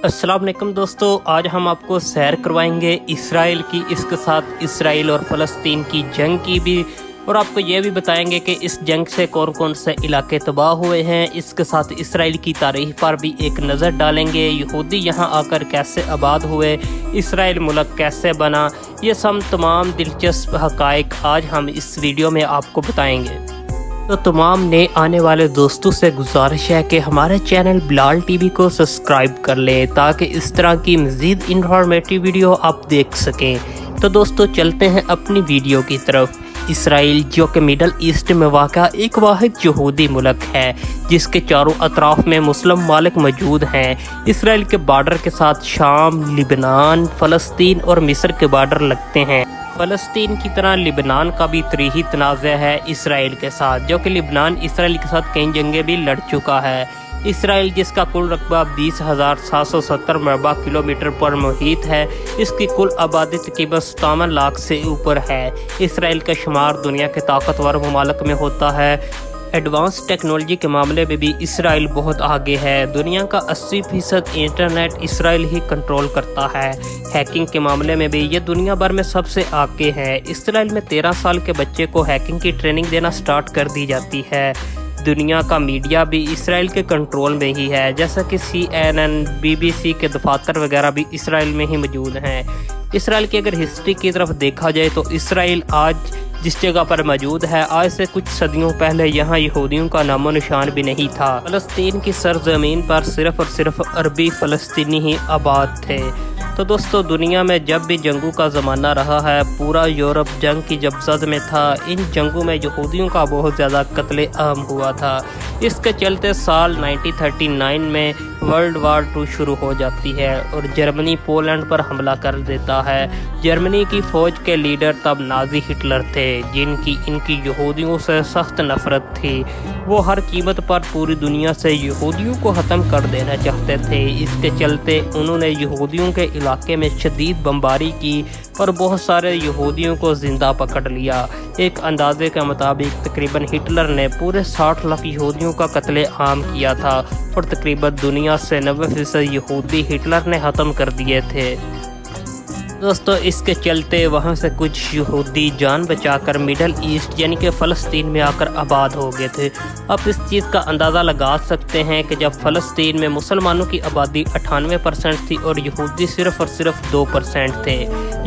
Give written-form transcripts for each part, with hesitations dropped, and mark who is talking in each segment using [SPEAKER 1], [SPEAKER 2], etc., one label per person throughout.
[SPEAKER 1] अस्सलाम वालेकुम दोस्तों, आज हम आपको सैर करवाएंगे इसराइल की, इसके साथ इसराइल और फ़लस्तीन की जंग की भी, और आपको ये भी बताएंगे कि इस जंग से कौन कौन से इलाके तबाह हुए हैं। इसके साथ इसराइल की तारीख पर भी एक नज़र डालेंगे, यहूदी यहाँ आकर कैसे आबाद हुए, इसराइल मुल्क कैसे बना, ये सब तमाम दिलचस्प हक़ाइक़ आज हम इस वीडियो में आपको बताएंगे। तो तमाम नए आने वाले दोस्तों से गुजारिश है कि हमारे चैनल बिलाल टीवी को सब्सक्राइब कर लें ताकि इस तरह की मज़ीद इंफॉर्मेटिव वीडियो आप देख सकें। तो दोस्तों चलते हैं अपनी वीडियो की तरफ। इसराइल, जो कि मिडल ईस्ट में वाक़ा एक वाहिद यहूदी मुल्क है जिसके चारों अतराफ में मुस्लिम ममालिक मौजूद हैं। इसराइल के बॉर्डर के साथ शाम, लिबनान, फ़लस्तीन और मिस्र के बॉर्डर लगते हैं। फ़लस्तीन की तरह लिबनान का भी तरीही तनाज़ा है इसराइल के साथ, जो कि लिबनान इसराइल के साथ कई जंगें भी लड़ चुका है। इसराइल, जिसका कुल रकबा 20,770 मरबा किलोमीटर पर मुहित है, इसकी कुल आबादी तकरीबन 57 लाख से ऊपर है। इसराइल का शुमार दुनिया के ताकतवर ममालिक में होता है। एडवांस टेक्नोलॉजी के मामले में भी इसराइल बहुत आगे है। दुनिया का 80% इंटरनेट इसराइल ही कंट्रोल करता है। हैकिंग के मामले में भी ये दुनिया भर में सबसे आगे है। इसराइल में 13 साल के बच्चे को हैकिंग की ट्रेनिंग देना स्टार्ट कर दी जाती है। दुनिया का मीडिया भी इसराइल के कंट्रोल में ही है, जैसा कि CNN, BBC के दफातर वगैरह भी इसराइल में ही मौजूद हैं। इसराइल की अगर हिस्ट्री की तरफ देखा जाए तो इसराइल आज जिस जगह पर मौजूद है, आज से कुछ सदियों पहले यहाँ यहूदियों का नामो निशान भी नहीं था। फ़लस्तीन की सरजमीन पर सिर्फ और सिर्फ अरबी फ़लस्तीनी ही आबाद थे। तो दोस्तों, दुनिया में जब भी जंगों का ज़माना रहा है, पूरा यूरोप जंग की जब जद में था, इन जंगों में यहूदियों का बहुत ज़्यादा कत्ले आम हुआ था। इसके चलते साल 1939 में वर्ल्ड वार 2 शुरू हो जाती है और जर्मनी पोलैंड पर हमला कर देता है। जर्मनी की फ़ौज के लीडर तब नाज़ी हिटलर थे, जिनकी इनकी यहूदियों से सख्त नफ़रत थी। वो हर कीमत पर पूरी दुनिया से यहूदियों को ख़त्म कर देना चाहते थे। इसके चलते उन्होंने यहूदियों के इलाके में शदीद बमबारी की और बहुत सारे यहूदियों को ज़िंदा पकड़ लिया। एक अंदाजे के मुताबिक तकरीबन हिटलर ने पूरे 60 लाख यहूदियों का कत्ले आम किया था और तकरीबन दुनिया से 90% यहूदी हिटलर ने ख़त्म कर दिए थे। दोस्तों, इसके चलते वहाँ से कुछ यहूदी जान बचाकर मिडल ईस्ट यानी कि फ़लस्तीन में आकर आबाद हो गए थे। अब इस चीज़ का अंदाज़ा लगा सकते हैं कि जब फ़लस्तीन में मुसलमानों की आबादी 98% थी और यहूदी सिर्फ और सिर्फ 2% थे।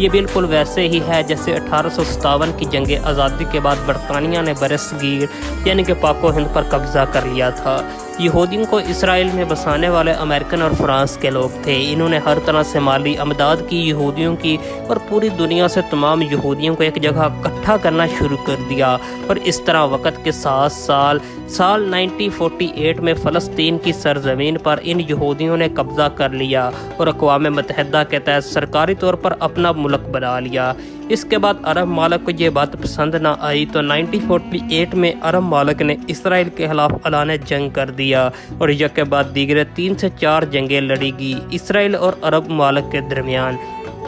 [SPEAKER 1] ये बिल्कुल वैसे ही है जैसे 1857 की जंग आज़ादी के बाद बरतानिया ने बरसगीर यानी कि पाको हिंद पर कब्ज़ा कर लिया था। यहूदियों को इसराइल में बसाने वाले अमेरिकन और फ्रांस के लोग थे। इन्होंने हर तरह से माली अमदाद की यहूदियों की और पूरी दुनिया से तमाम यहूदियों को एक जगह इकट्ठा करना शुरू कर दिया। और इस तरह वक़्त के साथ साल 1948 में फ़लस्तीन की सरजमीन पर इन यहूदियों ने कब्ज़ा कर लिया और अक़वाम मुत्तहिदा के तहत सरकारी तौर पर अपना मुल्क बना लिया। इसके बाद अरब मालिक को ये बात पसंद ना आई तो 1948 में अरब मालिक ने इसराइल के खिलाफ ऐलान जंग कर दिया और यह के बाद दीगर 3 से 4 जंगें लड़ी गई इसराइल और अरब मालिक के दरमियान।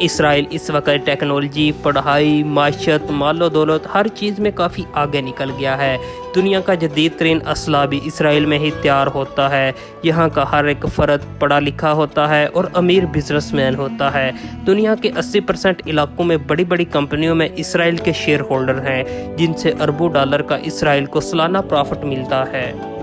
[SPEAKER 1] इसराइल इस वक्त टेक्नोलॉजी, पढ़ाई, माशत, मालो दौलत हर चीज़ में काफ़ी आगे निकल गया है। दुनिया का जदीद तरीन असला भी इसराइल में ही तैयार होता है। यहाँ का हर एक फ़र्द पढ़ा लिखा होता है और अमीर बिजनेसमैन होता है। दुनिया के 80% इलाकों में बड़ी बड़ी कंपनियों में इसराइल के शेयर होल्डर हैं, जिनसे अरबों डॉलर का इसराइल को सालाना प्रॉफिट मिलता है।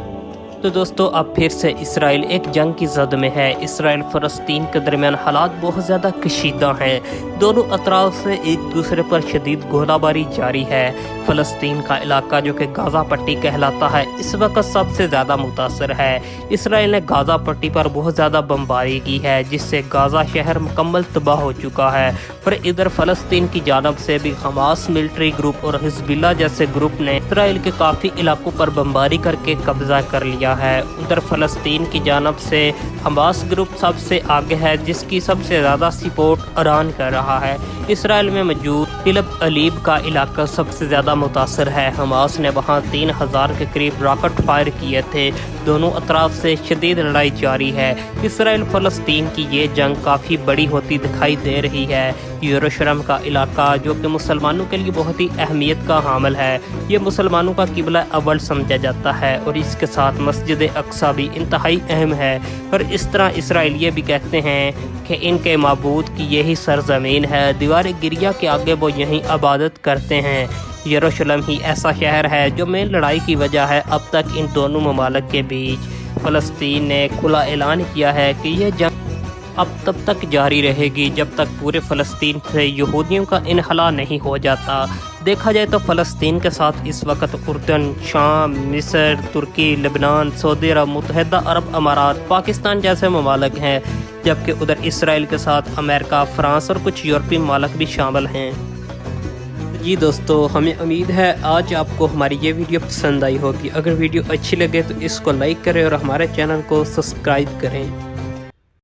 [SPEAKER 1] तो दोस्तों, अब फिर से इसराइल एक जंग की जद में है। इसराइल फ़लस्तीन के दरमियान हालात बहुत ज़्यादा कशीदा हैं। दोनों अतराफ से एक दूसरे पर शदीद गोलाबारी जारी है। फ़लस्तीन का इलाका, जो कि गाज़ा पट्टी कहलाता है, इस वक्त सबसे ज़्यादा मुतासर है। इसराइल ने गाज़ा पट्टी पर बहुत ज़्यादा बमबारी की है, जिससे गाज़ा शहर मुकम्मल तबाह हो चुका है। पर इधर फ़लस्तीन की जानब से भी हमास मिलिट्री ग्रुप और हिज़्बुल्लाह जैसे ग्रुप ने इसराइल के काफ़ी इलाकों पर बमबारी करके कब्ज़ा कर लिया रहा है। उधर फ़लस्तीन की जानब से हमास ग्रुप सबसे आगे है, जिसकी सबसे ज़्यादा सपोर्ट ईरान कर रहा है। इसराइल में मौजूद तिलब अलीब का इलाका सबसे ज़्यादा मुतासर है। हमास ने वहाँ 3000 के करीब रॉकेट फायर किए थे। दोनों अतराफ से शदीद लड़ाई जारी है। इसराइल फ़लस्तीन की ये जंग काफ़ी बड़ी होती दिखाई दे रही है। यरूशलेम का इलाका, जो कि मुसलमानों के लिए बहुत ही अहमियत का हामिल है, ये मुसलमानों का किबला अव्वल समझा जाता है और इसके साथ मस्जिद अक्सा भी इंतहाई अहम है। और इस तरह इसराइली भी कहते हैं कि इनके माबूद की यही सरजमीन है। दीवार गिरिया के आगे वो यहीं इबादत करते हैं। यरूशलेम ही ऐसा शहर है जो मेन लड़ाई की वजह है अब तक इन दोनों ममालिक के बीच। फ़लस्तीन ने खुला ऐलान किया है कि यह जंग अब तब तक जारी रहेगी जब तक पूरे फ़लस्तीन से यहूदियों का इन्हला नहीं हो जाता। देखा जाए तो फ़लस्तीन के साथ इस वक्त उर्दन, शाम, मिस्र, तुर्की, लेबनान, सऊदी अरब, मुत्तहिदा अरब अमारात, पाकिस्तान जैसे ममालिक हैं, जबकि उधर इसराइल के साथ अमेरिका, फ्रांस और कुछ यूरोपीय ममालिक भी शामिल हैं। जी दोस्तों, हमें उम्मीद है आज आपको हमारी ये वीडियो पसंद आई होगी। अगर वीडियो अच्छी लगे तो इसको लाइक करें और हमारे चैनल को सब्सक्राइब करें।